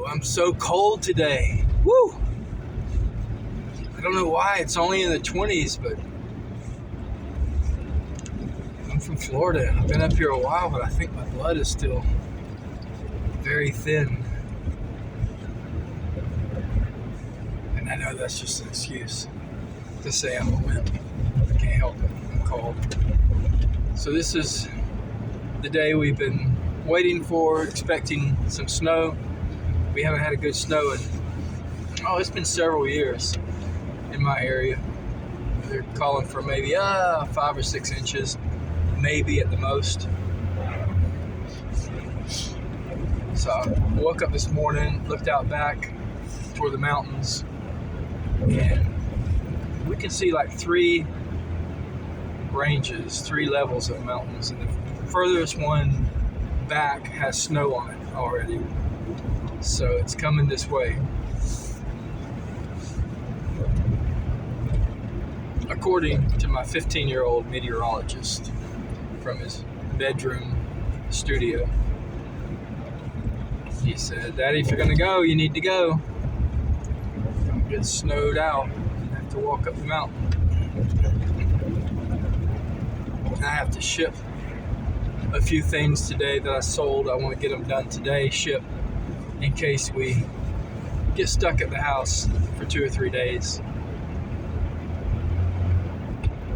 I'm so cold today. Woo! I don't know why. It's only in the 20s, but I'm from Florida. I've been up here a while, but I think my blood is still very thin. And I know that's just an excuse to say I'm a wimp. I can't help it. I'm cold. So this is the day we've been waiting for, expecting some snow. We haven't had a good snow in, it's been several years in my area. They're calling for maybe 5 or 6 inches, maybe at the most. So I woke up this morning, looked out back toward the mountains, and we can see like 3 ranges, 3 levels of mountains, and the furthest one back has snow on it already. So it's coming this way. According to my 15-year-old meteorologist from his bedroom studio, he said, "Daddy, if you're gonna go, you need to go. I'm getting snowed out. I have to walk up the mountain. I have to ship a few things today that I sold. I want to get them done today, ship, in case we get stuck at the house for 2 or 3 days."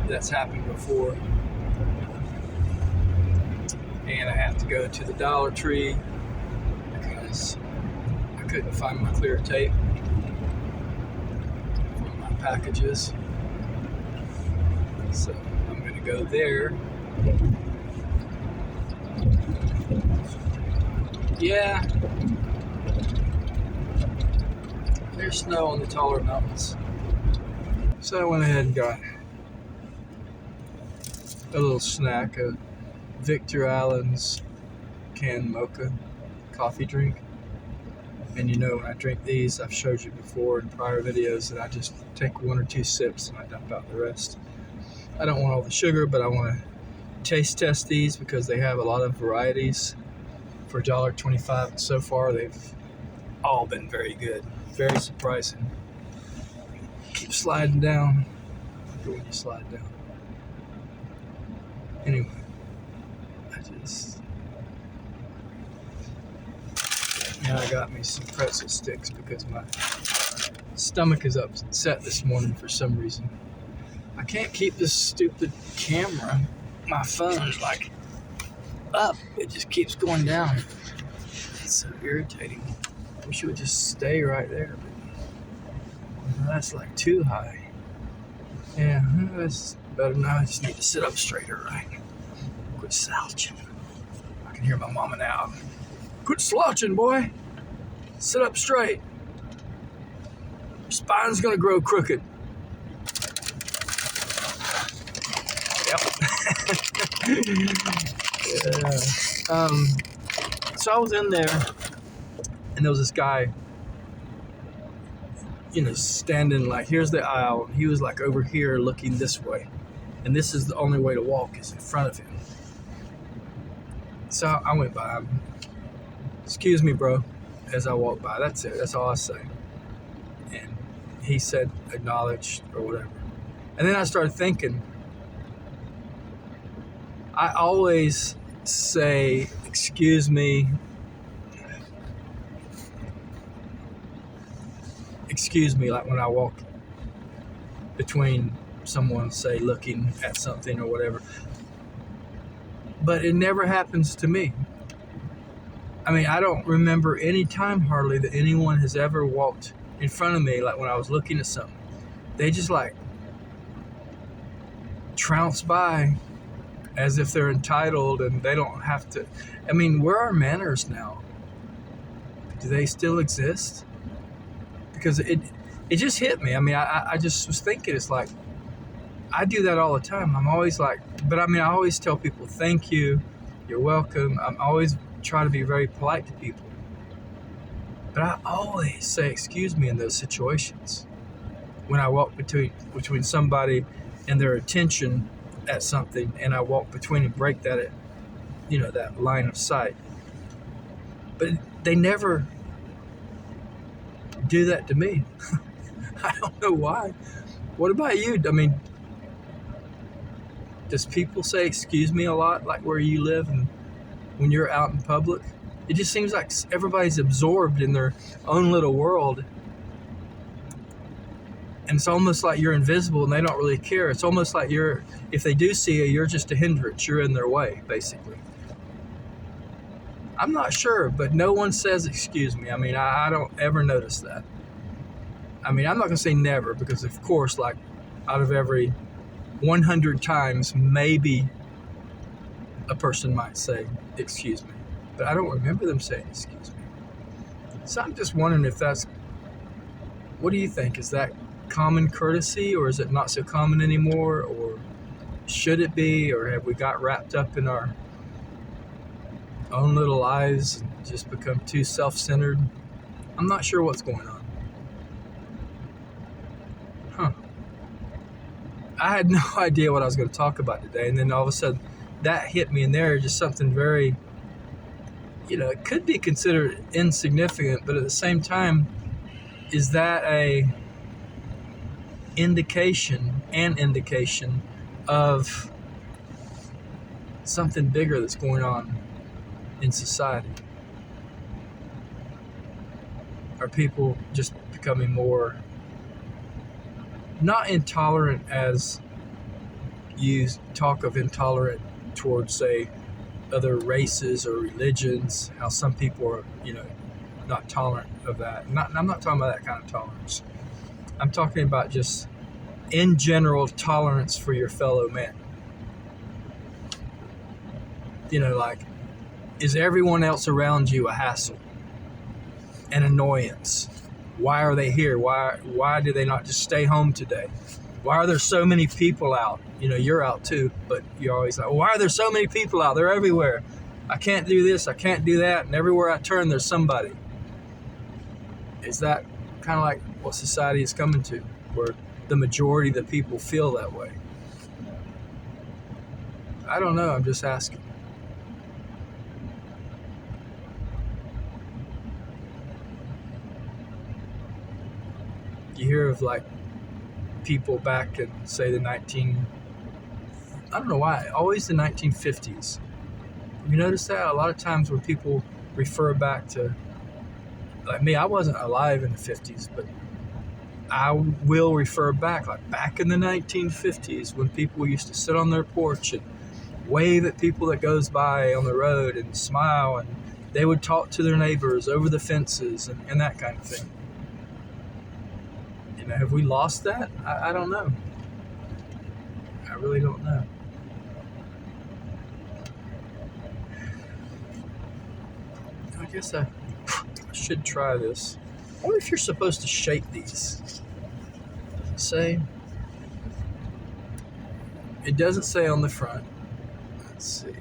That's happened before. And I have to go to the Dollar Tree because I couldn't find my clear tape for my packages. So I'm going to go there. Yeah, there's snow on the taller mountains. So I went ahead and got a little snack, a Victor Allen's canned mocha coffee drink. And you know, when I drink these, I've showed you before in prior videos that I just take 1 or 2 sips and I dump out the rest. I don't want all the sugar, but I want to taste test these because they have a lot of varieties for $1.25. And so far, they've all been very good. Very surprising. Keep sliding down. Look at when you slide down. Anyway, I got me some pretzel sticks because my stomach is upset this morning for some reason. I can't keep this stupid camera. My phone's like up. It just keeps going down. It's so irritating. I wish it would just stay right there. But that's like too high. Yeah, that's better now. I just need to sit up straighter, right? Quit slouching. I can hear my mama now. Quit slouching, boy. Sit up straight. Your spine's gonna grow crooked. Yep. Yeah. So I was in there, and there was this guy, standing like, here's the aisle. He was like over here looking this way. And this is the only way to walk is in front of him. So I went by him. "Excuse me, bro," as I walked by. That's it. That's all I say. And he said, "Acknowledged," or whatever. And then I started thinking, I always say, "Excuse me." Excuse me, like when I walk between someone, say, looking at something or whatever. But it never happens to me. I mean, I don't remember any time hardly that anyone has ever walked in front of me, like when I was looking at something. They just like trounce by as if they're entitled and they don't have to. I mean, where are manners now? Do they still exist? Because it just hit me. I mean, I just was thinking, it's like, I do that all the time. I'm always like, but I mean, I always tell people, thank you, you're welcome. I'm always try to be very polite to people. But I always say, excuse me in those situations. When I walk between somebody and their attention at something, and I walk between and break that, that line of sight. But they never do that to me. I don't know why. What about you? I mean, does people say excuse me a lot, like where you live and when you're out in public? It just seems like everybody's absorbed in their own little world. And it's almost like you're invisible and they don't really care. It's almost like if they do see you, you're just a hindrance. You're in their way, basically. I'm not sure, but no one says excuse me. I mean, I don't ever notice that. I mean, I'm not going to say never because, of course, like out of every 100 times, maybe a person might say excuse me. But I don't remember them saying excuse me. So I'm just wondering if that's, what do you think? Is that common courtesy, or is it not so common anymore, or should it be, or have we got wrapped up in our own little lives and just become too self-centered? I'm not sure what's going on. I had no idea what I was going to talk about today, and then all of a sudden that hit me, and there just something very, it could be considered insignificant, but at the same time, is that an indication of something bigger that's going on in society? Are people just becoming more, not intolerant as you talk of intolerant towards, say, other races or religions, how some people are, not tolerant of that. I'm not talking about that kind of tolerance. I'm talking about just, in general, tolerance for your fellow man. Like, is everyone else around you a hassle, an annoyance? Why are they here? Why do they not just stay home today? Why are there so many people out? You're out too, but you're always like, why are there so many people out? They're everywhere. I can't do this, I can't do that, and everywhere I turn, there's somebody. Is that kind of like what society is coming to, where the majority of the people feel that way? I don't know, I'm just asking. You hear of like people back in, say, I don't know why, always the 1950s. You notice that a lot of times when people refer back to, like me, I wasn't alive in the 50s, but I will refer back, like back in the 1950s, when people used to sit on their porch and wave at people that goes by on the road and smile, and they would talk to their neighbors over the fences and that kind of thing. Have we lost that? I don't know. I really don't know. I guess I should try this. I wonder if you're supposed to shake these. Say, it doesn't say on the front. Let's see.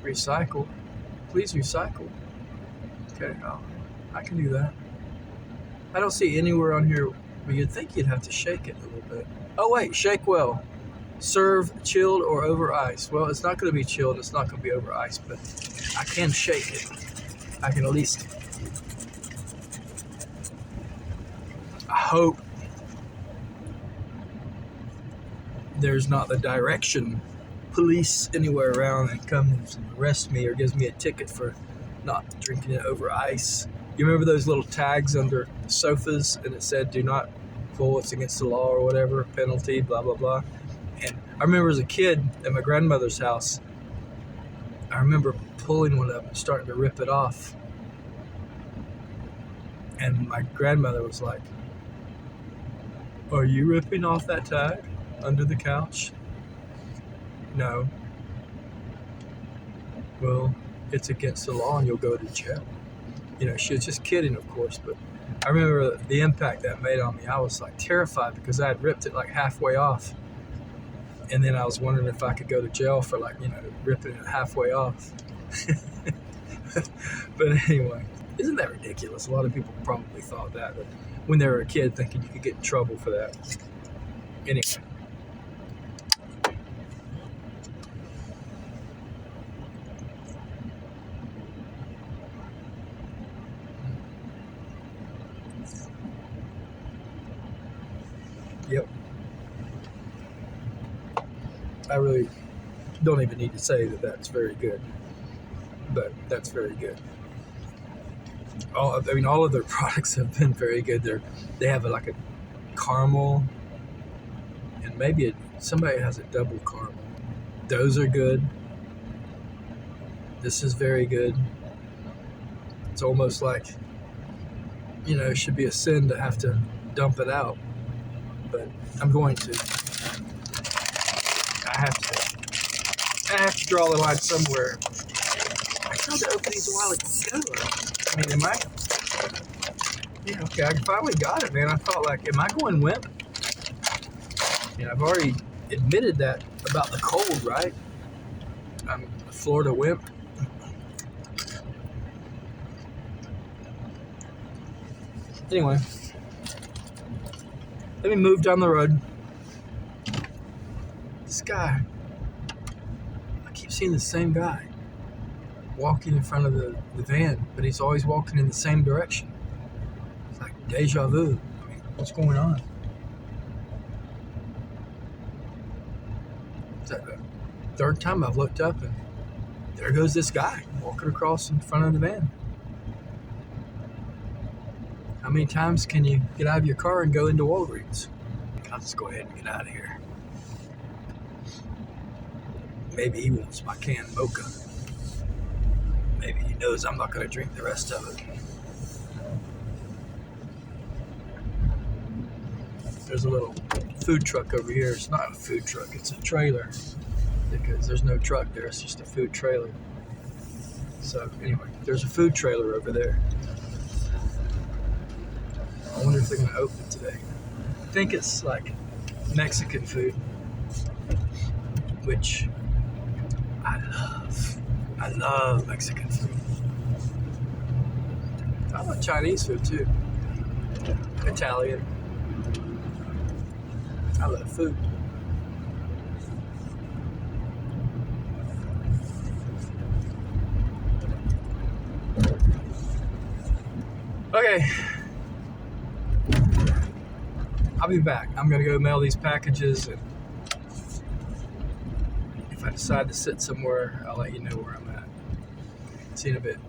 Recycle. Please recycle. Okay, I can do that. I don't see anywhere on here, but you'd think you'd have to shake it a little bit. Oh wait, shake well. Serve chilled or over ice. Well, it's not going to be chilled, it's not going to be over ice, but I can shake it. I can at least, I hope there's not the direction police anywhere around and comes and arrests me or gives me a ticket for not drinking it over ice. You remember those little tags under sofas, and it said, do not pull, it's against the law or whatever, penalty, blah, blah, blah. And I remember as a kid at my grandmother's house, I remember pulling one up and starting to rip it off. And my grandmother was like, are you ripping off that tag under the couch? No. Well, it's against the law and you'll go to jail. She was just kidding, of course, but I remember the impact that made on me. I was like terrified because I had ripped it like halfway off. And then I was wondering if I could go to jail for ripping it halfway off. But anyway, isn't that ridiculous? A lot of people probably thought that when they were a kid, thinking you could get in trouble for that. Anyway. I really don't even need to say that that's very good, but that's very good. All of their products have been very good. They have like a caramel, and maybe somebody has a double caramel. Those are good. This is very good. It's almost like, it should be a sin to have to dump it out, but I'm going to. I have to draw the line somewhere. I tried to open these a while ago. I mean, okay, I finally got it, man. I thought, like, am I going wimp? I've already admitted that about the cold, right? I'm a Florida wimp. Anyway, let me move down the road. This guy, I keep seeing the same guy walking in front of the van, but he's always walking in the same direction. It's like deja vu. I mean, what's going on? Is that the third time I've looked up and there goes this guy walking across in front of the van? How many times can you get out of your car and go into Walgreens? I'll just go ahead and get out of here. Maybe he wants my canned mocha. Maybe he knows I'm not going to drink the rest of it. There's a little food truck over here. It's not a food truck, it's a trailer. Because there's no truck there, it's just a food trailer. So anyway, there's a food trailer over there. I wonder if they're going to open today. I think it's like Mexican food, which I love. I love Mexican food. I love Chinese food too. Italian. I love food. Okay. I'll be back. I'm going to go mail these packages, and if I decide to sit somewhere, I'll let you know where I'm at. See you in a bit.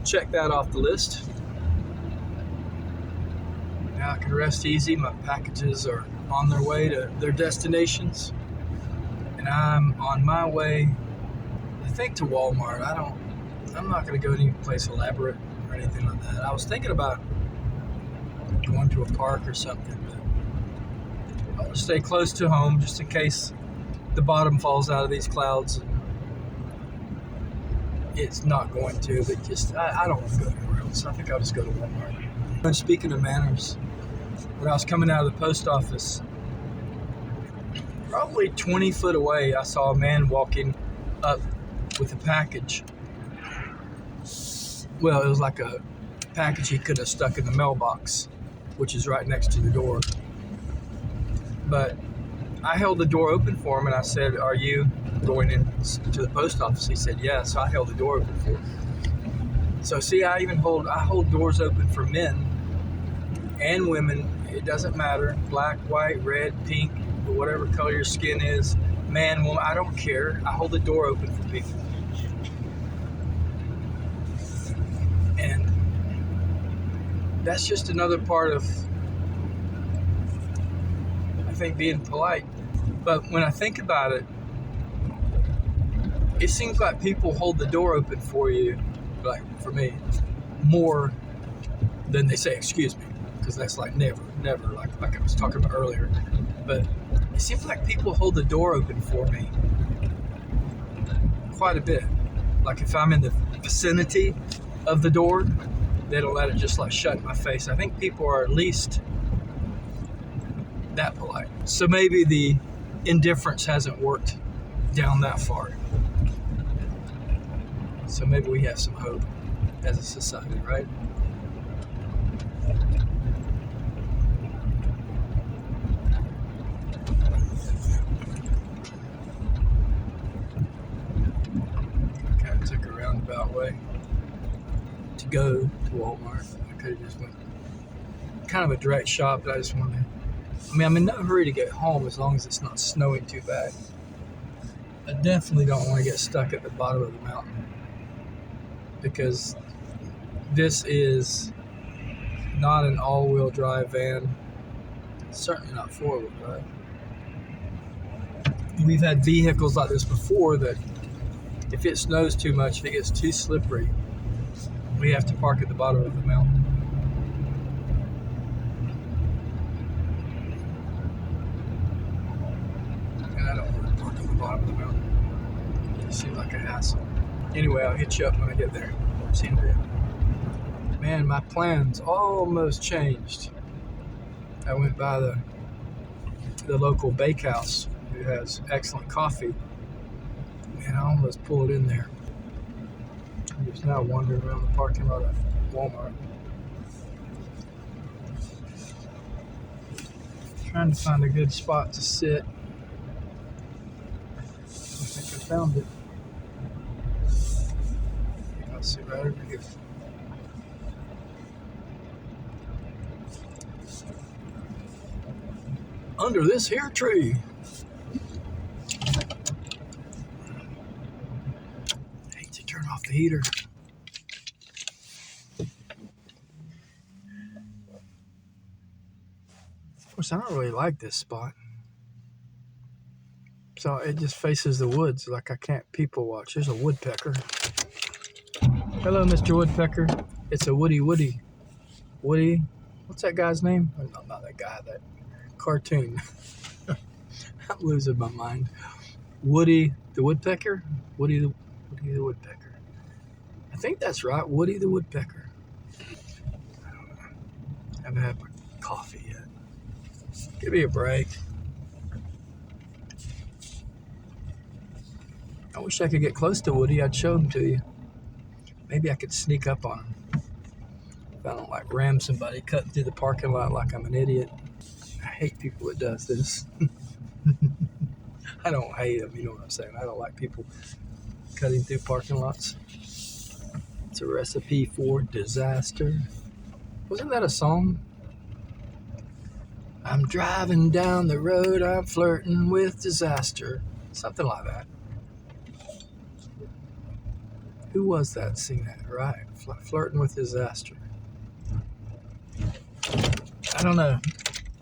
Check that off the list. Now I can rest easy. My packages are on their way to their destinations, and I'm on my way, I think, to Walmart. I'm not going to go to any place elaborate or anything like that. I was thinking about going to a park or something, but I'll stay close to home just in case the bottom falls out of these clouds. It's not going to, but just I don't want to go anywhere else. I think I'll just go to Walmart. And speaking of manners, when I was coming out of the post office, probably 20 foot away, I saw a man walking up with a package. Well, it was like a package he could have stuck in the mailbox, which is right next to the door. But I held the door open for him, and I said, "Are you going into the post office?" He said, "Yeah." So I held the door open for him. So see, I hold doors open for men and women. It doesn't matter, black, white, red, pink, or whatever color your skin is, man, woman, I don't care. I hold the door open for people. And that's just another part of, I think, being polite. But when I think about it, it seems like people hold the door open for you, like for me, more than they say excuse me, because that's like never, like I was talking about earlier. But it seems like people hold the door open for me quite a bit. Like if I'm in the vicinity of the door, they don't let it just like shut in my face. I think people are at least that polite. So maybe the indifference hasn't worked down that far. So maybe we have some hope as a society, right? Kind of took a roundabout way to go to Walmart. I could have just went kind of a direct shot, but I just wanted to, I'm in no hurry to get home as long as it's not snowing too bad. I definitely don't want to get stuck at the bottom of the mountain because this is not an all-wheel drive van. It's certainly not four-wheel drive. We've had vehicles like this before that if it snows too much, if it gets too slippery, we have to park at the bottom of the mountain. And I don't want to park at the bottom of the mountain. It seems like a hassle. Anyway, I'll hit you up when I get there. See you in a bit. Man, my plans almost changed. I went by the local bakehouse who has excellent coffee, and I almost pulled in there. I'm just now wandering around the parking lot of Walmart, trying to find a good spot to sit. I think I found it. I'll sit right over here. Under this here tree. I hate to turn off the heater. Of course, I don't really like this spot. So it just faces the woods, like I can't people watch. There's a woodpecker. Hello, Mr. Woodpecker. It's a Woody. Woody, what's that guy's name? Oh, no, not that guy, that cartoon. I'm losing my mind. Woody the Woodpecker? Woody the Woodpecker. I think that's right, Woody the Woodpecker. I don't know. I haven't had my coffee yet. Give me a break. I wish I could get close to Woody. I'd show him to you. Maybe I could sneak up on him. If I don't like ram somebody cutting through the parking lot like I'm an idiot. I hate people that does this. I don't hate them, you know what I'm saying. I don't like people cutting through parking lots. It's a recipe for disaster. Wasn't that a song? I'm driving down the road, I'm flirting with disaster. Something like that. Who was that sing that? Right, flirting with disaster. I don't know.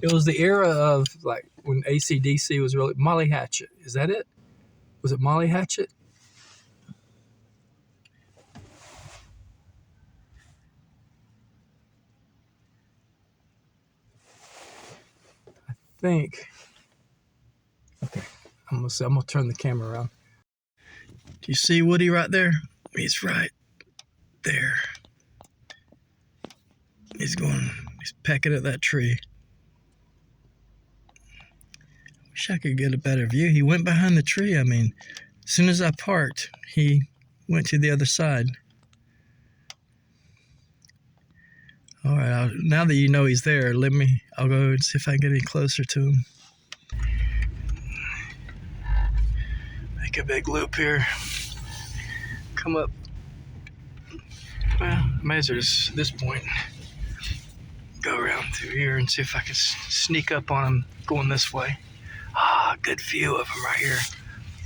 It was the era of like when AC/DC was really Molly Hatchet. Is that it? Was it Molly Hatchet? I think. Okay, I'm gonna turn the camera around. Do you see Woody right there? He's right there. He's pecking at that tree. Wish I could get a better view. He went behind the tree. I mean, as soon as I parked, he went to the other side. All right, now that you know he's there, I'll go and see if I can get any closer to him. Make a big loop here. Come up. Well, I might as well just, at this point, go around through here and see if I can sneak up on him going this way. Ah, good view of him right here.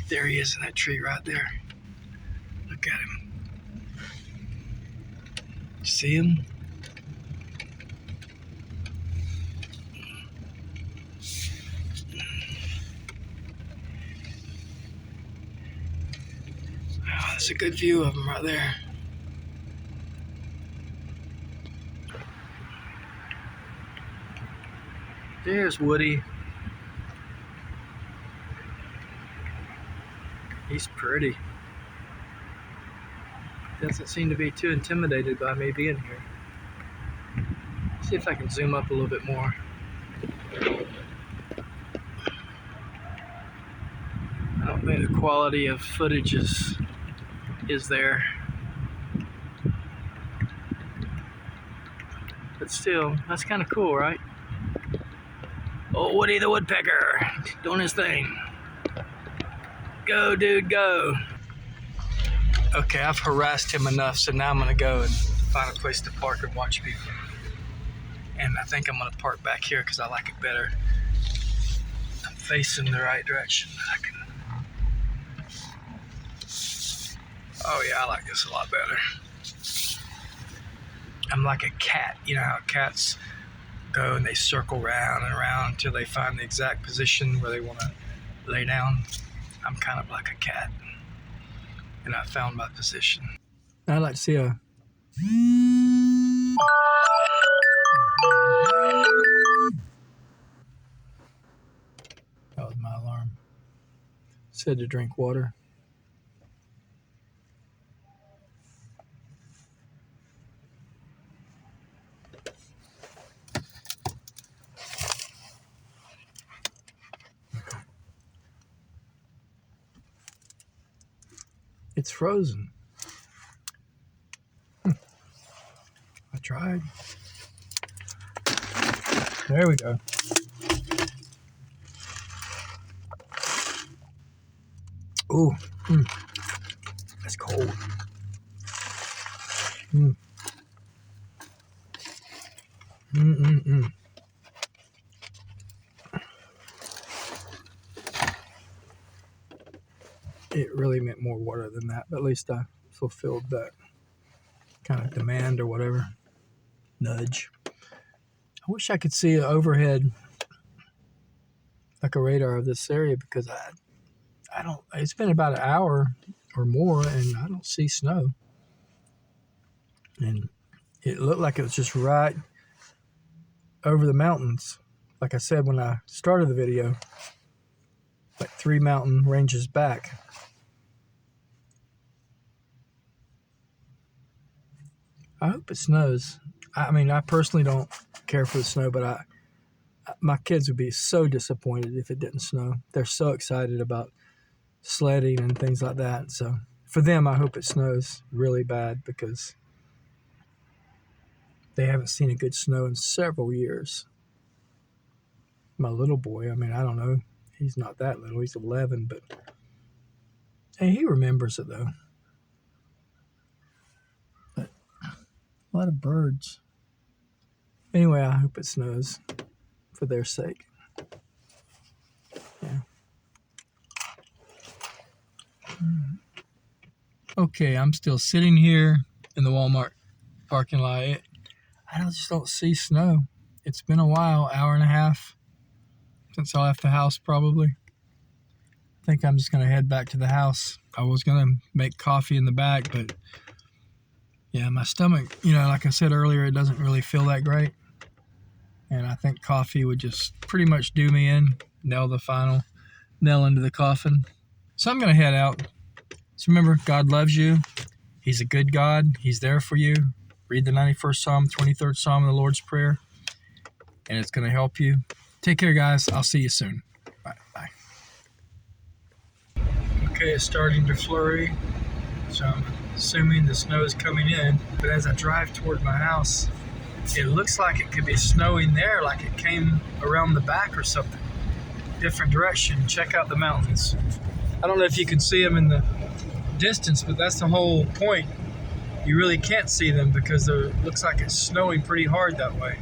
There he is in that tree right there. Look at him. See him? Oh, that's a good view of him right there. There's Woody. He's pretty. Doesn't seem to be too intimidated by me being here. See if I can zoom up a little bit more. I don't think the quality of footage is there. But still, that's kind of cool, right? Oh, Woody the Woodpecker, doing his thing. Go, dude, go. Okay, I've harassed him enough, so now I'm gonna go and find a place to park and watch people. And I think I'm gonna park back here because I like it better. I'm facing the right direction. I can Oh yeah, I like this a lot better. I'm like a cat. You know how cats go and they circle round and around until they find the exact position where they want to lay down. I'm kind of like a cat, and I found my position. I'd like to see a... That was my alarm. Said to drink water. It's frozen. I tried. There we go. Ooh, that's cold. It really meant more water than that, but at least I fulfilled that kind of demand or whatever. Nudge. I wish I could see an overhead, like a radar of this area, because I don't, it's been about an hour or more and I don't see snow. And it looked like it was just right over the mountains. Like I said when I started the video, like 3 mountain ranges back. I hope it snows. I mean, I personally don't care for the snow, but my kids would be so disappointed if it didn't snow. They're so excited about sledding and things like that. So for them, I hope it snows really bad because they haven't seen a good snow in several years. My little boy, I mean, I don't know. He's not that little. He's 11, but hey, he remembers it though. But a lot of birds. Anyway, I hope it snows for their sake. Yeah. Okay, I'm still sitting here in the Walmart parking lot. I just don't see snow. It's been a while, hour and a half since I left the house probably. I think I'm just going to head back to the house. I was going to make coffee in the back, but yeah, my stomach, you know, like I said earlier, it doesn't really feel that great. And I think coffee would just pretty much do me in, nail the final nail into the coffin. So I'm going to head out. So remember, God loves you. He's a good God. He's there for you. Read the 91st Psalm, 23rd Psalm of the Lord's Prayer, and it's going to help you. Take care, guys. I'll see you soon. Bye. Bye. Okay, it's starting to flurry, so I'm assuming the snow is coming in. But as I drive toward my house, it looks like it could be snowing there, like it came around the back or something. Different direction. Check out the mountains. I don't know if you can see them in the distance, but that's the whole point. You really can't see them because it looks like it's snowing pretty hard that way.